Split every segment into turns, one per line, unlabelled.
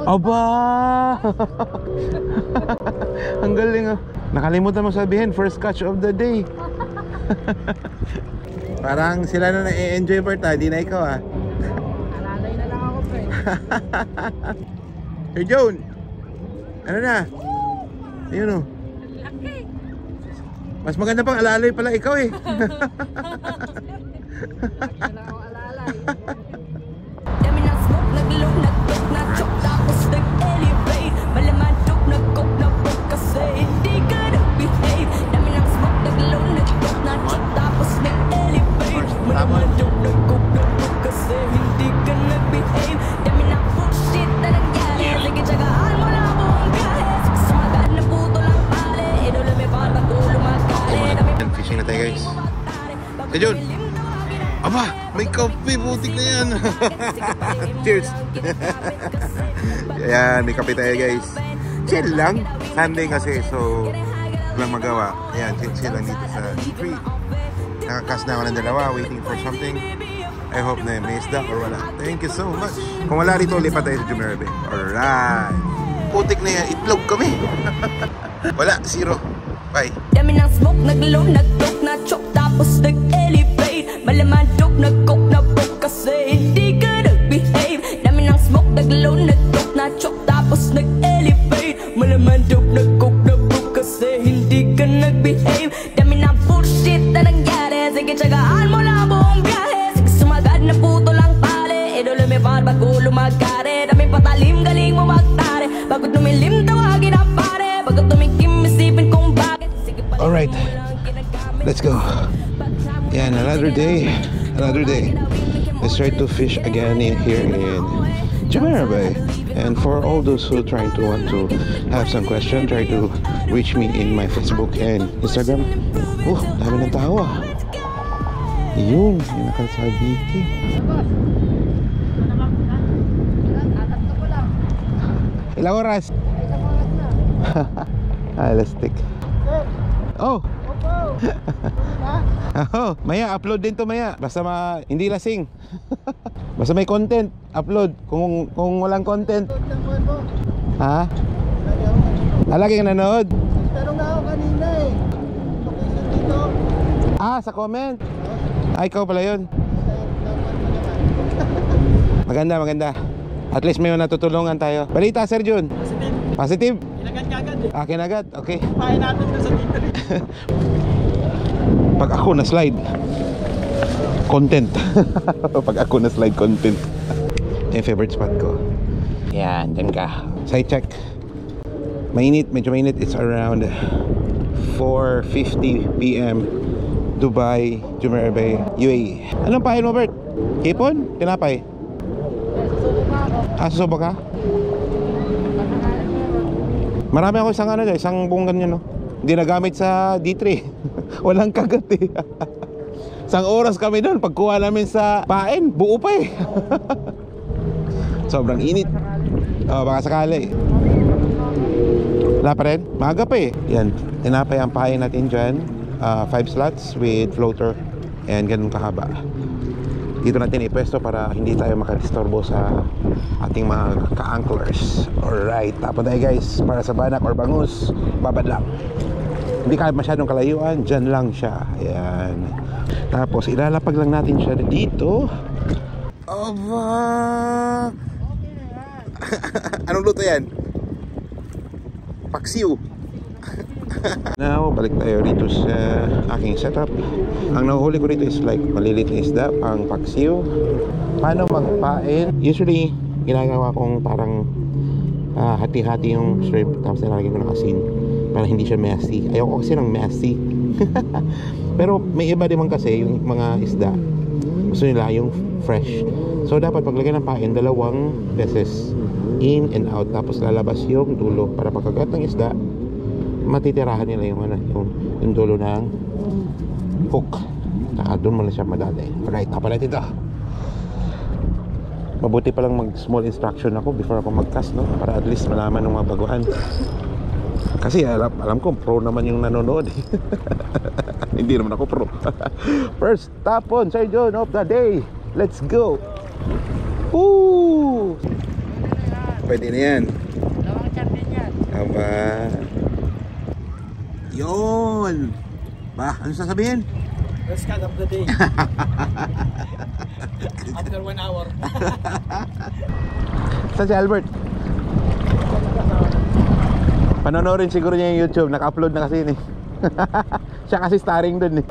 Aba! Ang galing ah. Nakalimutan mo sabihin, first catch of the day. Parang sila na na-enjoy part ah, di na ikaw ah.
Alalay na lang ako, pre.
Sir John! Ano na? Ayun oh. Mas maganda pang alalay pala ikaw eh.
Lagi na ako alalay.
Dami ng smoke, nag-low, nag-talk, na-chok, tapos nag-elevate. Malaman tok, nag-cook, na-book kasi hindi ka nag-behave. Dami ng smoke, nag-low, nag-talk, na-chok, tapos nag-elevate. Malaman tok, nag-cook, na-book kasi hindi ka nag-behave. Dami ng bullshit na nangyari, sige tsagaan mo lang buong biyahe. Sumagaan na puto lang pare, idolo may parang tulo magkali.
Fishing na tayo guys. Sir John! Aba! May kape! Butik na yan! Cheers! Ayan, may kape tayo guys. Chill lang. Sunday kasi, so walang magawa. Ayan, chill lang dito sa free. Nakakas na ako ng dalawa, waiting for something. I hope na may isda or wala. Thank you so much. Kung wala rito, lipat tayo sa Jumeirah Bay. Alright! Putik na yan. Itlog kami. Wala, zero. Bye!
Dami ng smoke, nag-low, nag-talk, na-chok, tapos nag-elevate. Malaman tok, nag-cook, na-book kasi hindi ka nag-behave. Dami ng smoke, nag-low, nag-talk, na-chok, tapos nag-elevate. Malaman tok, nag-cook, na-book kasi hindi ka nag-behave. Dami ng bullshit na nangyari, sige tsagaan mo lang buong biyahe. Sige sumagad na puto lang pare, idolo may bago lumagkari. Dami patalim, galing mo magtari. Bago tumilim, tawagin ang pare. Bago tumikim, isipin kung bakit.
Alright, let's go. Yeah, another day. Let's try to fish again here in Jumeirah Bay. And for all those who want to have some question, try to reach me in my Facebook and Instagram. Oh, dami ng tao ah. Yun, yung nakalsabiki. Ilang oras? Elastic. Oh! Oh, maya upload din to maya. Basta hindi lasing. Basta may content, upload. Kung walang content. Ha? Lagi ka nanood?
Pero nga ako kanina eh. Location dito.
Ah, sa comment. Ah, ikaw pala yun. Maganda. At least may natutulungan tayo. Balita, Sir Jun. Positive?
Kinagat kagad eh.
Ah, kinagat. Okay.
Pahay natin na sa dito eh.
Pag ako na slide content. Pag ako na slide content. Yung favorite spot ko. Yan, dyan ka. Side check. Mainit, medyo mainit. It's around 4:50 PM Dubai, Jumeirah Bay, UAE. Anong pahin mo, Bert? Hipon? Tinapay?
Susubo pa ako.
Ah, susubo ka? Marami ako isang buong ganyan, no? Hindi nagamit sa D3. Walang kagat eh. Isang oras kami doon. Pagkuha namin sa pain, buo pa eh. Sobrang init. Oh, baka sakali. Wala pa rin? Maaga pa eh. Yan, tinapay ang pain natin dyan. 5 slots with floater. And ganun kahaba. Dito natin ipwesto para hindi tayo makadisturbo sa ating mga ka-anglers. Alright, tapon tayo guys. Para sa banak or bangus, babad lang. Hindi ka masyadong kalayuan, dyan lang siya. Ayan. Tapos ilalapag lang natin siya dito. Aba! Anong luto yan? Paksiw. Now, balik tayo dito sa aking setup. Ang nahuhuli ko dito is like malilit na isda, pang paksiw. Paano magpain? Usually, ginagawa kong parang hati-hati yung shrimp, tapos nilagyan ko ng asin para hindi siya messy. Ayoko kasi ng messy. Pero may iba din kasi yung mga isda gusto nila yung fresh. So dapat paglagay ng pain, 2 beses in and out, tapos lalabas yung dulo para pagkagat ng isda matitirahan nila yung dulo ng hook. Saka doon mo na siya madali. Alright, tapos natin ito. Mabuti palang mag small instruction ako before ako mag-cast, no? Para at least malaman ng mga baguhan. Kasi alam ko pro naman yung nanonood. Hindi naman ako pro. First tapon, Sir John of the day. Let's go. Woo! pwede na yan.
Dalawang champion yan.
Aba. Yun! Ba, ano sasabihin?
First cut of the day. After 1 hour.
Saan si Albert? Panonorin siguro niya yung YouTube. Naka-upload na kasi yun eh. Siya kasi starring dun eh.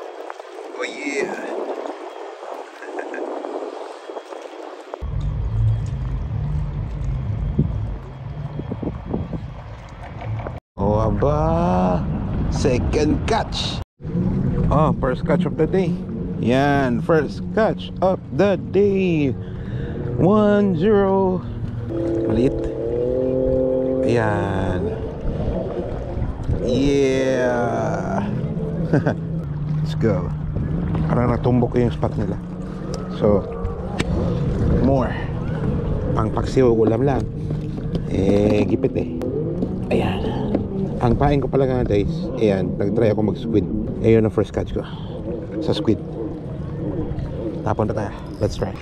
Oh yeah. Oh aba. Second catch. Oh, first catch of the day. Yan, first catch of the day. 1-0. Maliit. Ayan. Yeah. Let's go. Parang natumbok yung spot nila. So, more. Pang paksiw, ulam lang. Gipit eh. Ayan. Ang pain ko pala nga guys, ayan, nag-try ako mag-squid. Ayun ang first catch ko sa squid. Tapon na tayo. Let's try.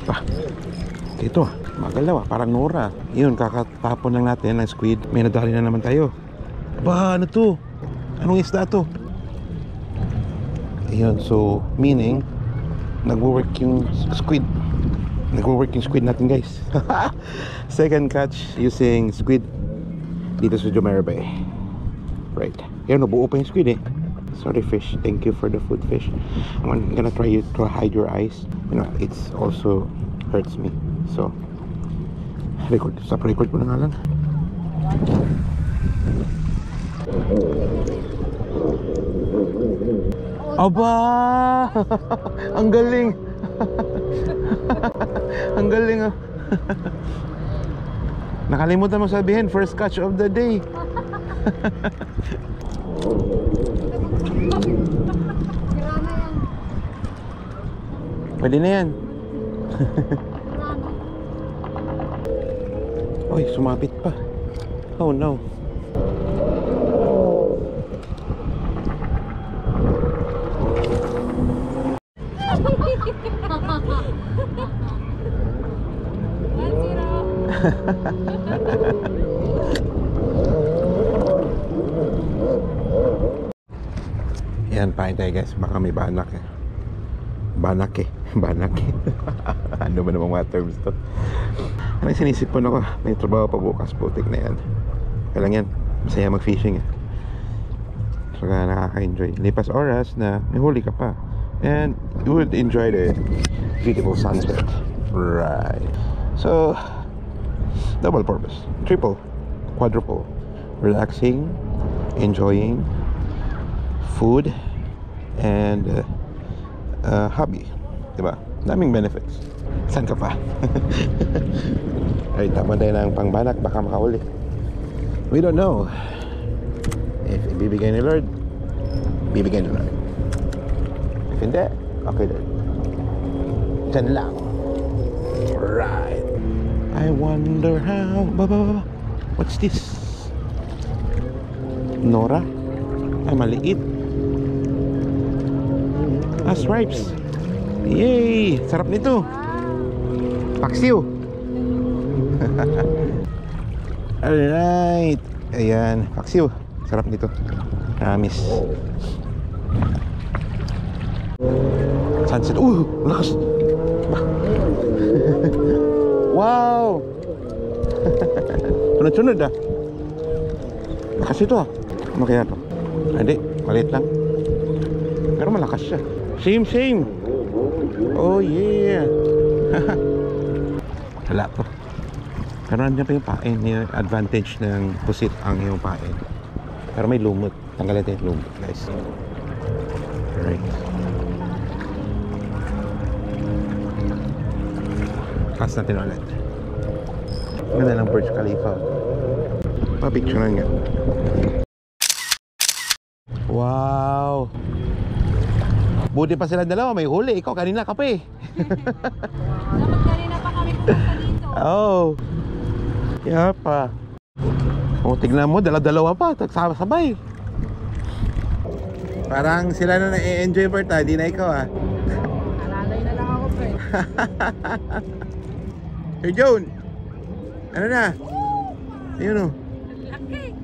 Ito, magalaw parang Nora. Yun, kakatapon lang natin ng squid. May nadali na naman tayo. Ba, ano to? Anong isda to? Ayun, so meaning nagwo-work yung squid. Nagwo-work yung squid natin guys. Second catch using squid dito sa Jumeirah Bay. Right. Ayun, nabuo pa yung squid eh. Sorry fish, thank you for the food fish. I'm gonna try you to hide your eyes. You know, it's also hurts me. So stop record mo na nga lang. Aba! Ang galing! Ang galing ah. Nakalimutan mo sabihin, first catch of the day. Pwede na yan. Uy, sumapit pa. Oh no. Yan, pahin tayo guys. Baka may banak eh. Banak eh. Banak eh. Ano ba namang mga terms to? Ano sinisipon ako? May trabaho pa bukas. Putik na yan. Kaya lang yan. Masaya mag-fishing eh. Saka nakaka-enjoy. Lipas oras na may huli ka pa. And you would enjoy the beautiful sunset. Right. So, double purpose. Triple. Quadruple. Relaxing. Enjoying. Food. And hobby. Diba? Daming benefits. Saan ka pa? Ay, tama tayo ng pangbanak. Baka makahuli. We don't know. If ibibigay ni Lord, bibigay ni Lord. If hindi, okay din. Diyan lang. Alright. I wonder how... Baba. What's this? Nora? Ay, maliit. Stripes. Yay! Sarap nito. Paksiw. Alright. Ayan, paksiw. Sarap nito. Promise. Sunset. Lakas. Wow. Sunod-sunod ah. Lakas ito ah. Ano kaya to? Hindi, maliit lang. Pero malakas siya. Same. Oh yeah. Wala po. Pero nandiyan pa yung pain. Yung advantage ng pusit ang yung pain. Pero may lumot. Tanggalin natin yung lumot guys. Alright. Pass natin ulit. Ganda ng Burj Khalifa. Pa-picture nga. Wow. Buti pa sila dalawa, may huli. Ikaw kanina ka pa eh.
Dapat kanina pa kami pumunta dito.
Oh. Kaya pa. O, tignan mo, dala-dalawa pa. Sabay. Parang sila na na-enjoy part ha. Di na ikaw ha.
Alalay na lang ako, pre.
Sir Joan. Ano na? Ayun o.
Laki.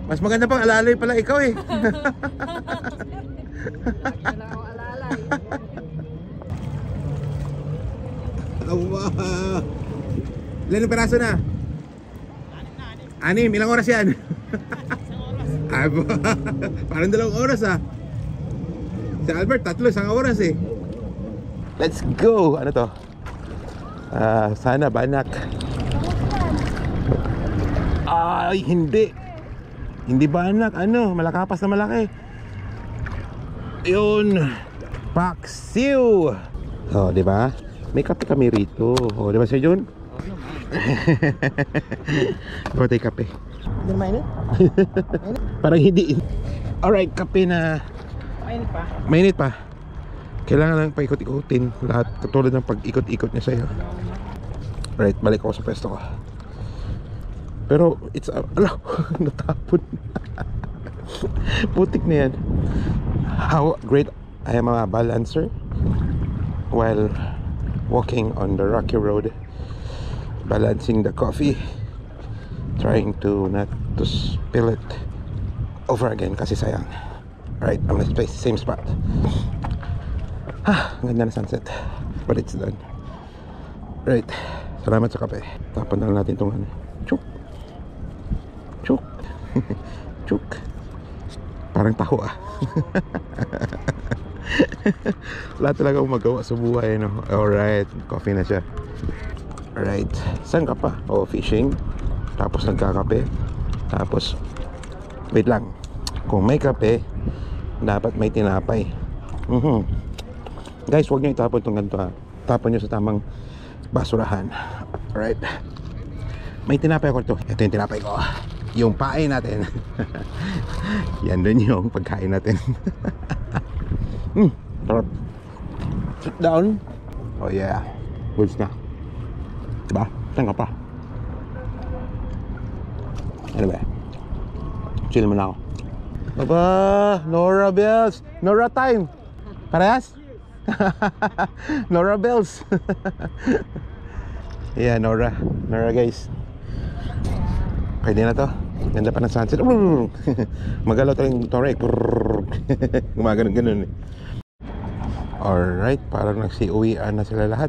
Mas maganda pang alalay pala ikaw eh.
Wala ako alalay.
Wow. Ilan ang peraso na? 6. Ilang oras yan? Parang 2 oras ah. Si Albert, 3, 1 oras eh. Let's go! Ano to? Sana banak. Ay, hindi. Hindi banak. Ano? Malakapas na malaki. Yun. Paksiw. Oh, di ba? May kape kami rito. Oh, di ba Sir Jun? Ikaw tayo kape.
Hindi na mainit?
Parang hindi. Alright, kape na.
Mainit pa?
Mainit pa. Kailangan lang paikot-ikutin lahat katulad ng pag-ikot-ikot niya sa'yo. Alright, balik ako sa pwesto ko. Pero it's ala, natapon. Putik na yan. How great I am a balancer while walking on the rocky road, balancing the coffee, trying to not to spill it over again kasi sayang. Alright, I'm in the same spot. Ang ganda na sunset, but it's done. Right, salamat sa kape. Tapon na lang natin itong ano. Chuk chuk chuk. Parang taho ah. Lahat talaga akong magawa sa buhay, no? Alright, coffee na siya. Alright, saan ka pa? Oh, fishing. Tapos nagkakape. Tapos wait lang, kung may kape dapat may tinapay. Guys, huwag nyo itapon itong ganito ha. Tapon nyo sa tamang basurahan. Alright, may tinapay ako ito. Ito yung tinapay ko, yung pain natin. Yan dun yung pagkain natin. Sarap. Sit down. Oh yeah, goods na. Diba? Saan ka pa? Ano ba? Chill mo na ako. Aba, Nora Bells. Nora time. Parehas? Nora Bells. Yeah, Nora. Nora guys. Pwede na to. Ganda pa ng sunset. Magalaw tayong torek. Gumaganon-ganon eh. Alright, parang nagsi-uwian na sila lahat.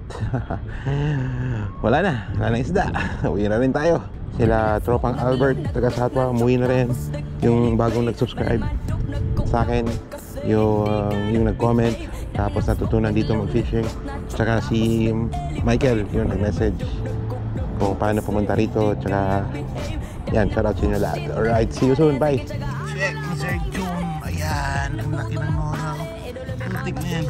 Wala na isda. Uwi na rin tayo. Sila tropang Albert, taga Satwa, umuwi na rin. Yung bagong nag-subscribe sa akin, yung nag-comment, tapos natutunan dito mag-fishing. Tsaka si Michael, yung nag-message kung paano pumunta rito. Tsaka yan, shoutout sa inyo lahat. Alright, see you soon, bye. Check, Sir Jun. Ayan, ang laki ng Nora. Putik na yan.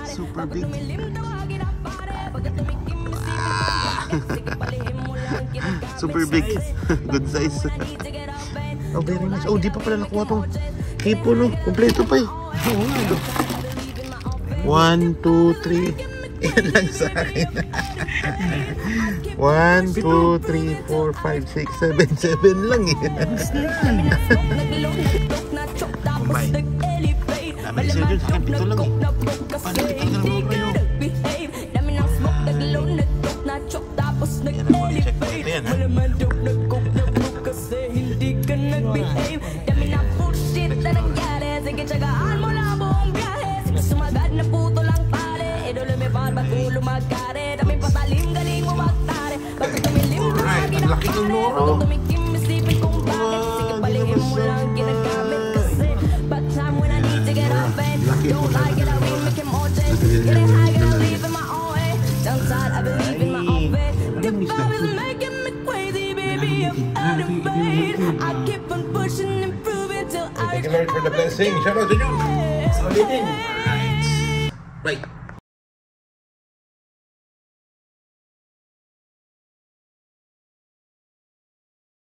Super big. Super big. Good size. Oh, very nice. Oh, di pa pala nakuha tong hipo, no? Kompleto pa eh. Oo nga, ito. 1, 2, 3. Yan lang sa akin. 1, 2, 3, 4, 5, 6, 7 lang eh. Kumain. Dami ni Sir Jun, sa akin 7 lang eh. Paano 7 lang mo kayo? Yan ang huli check ko. Ito yan ha. Alright, ang laki ng Nora. Laki po na. Thank you Lord for the blessing. Shout out to you. Solid din. Right.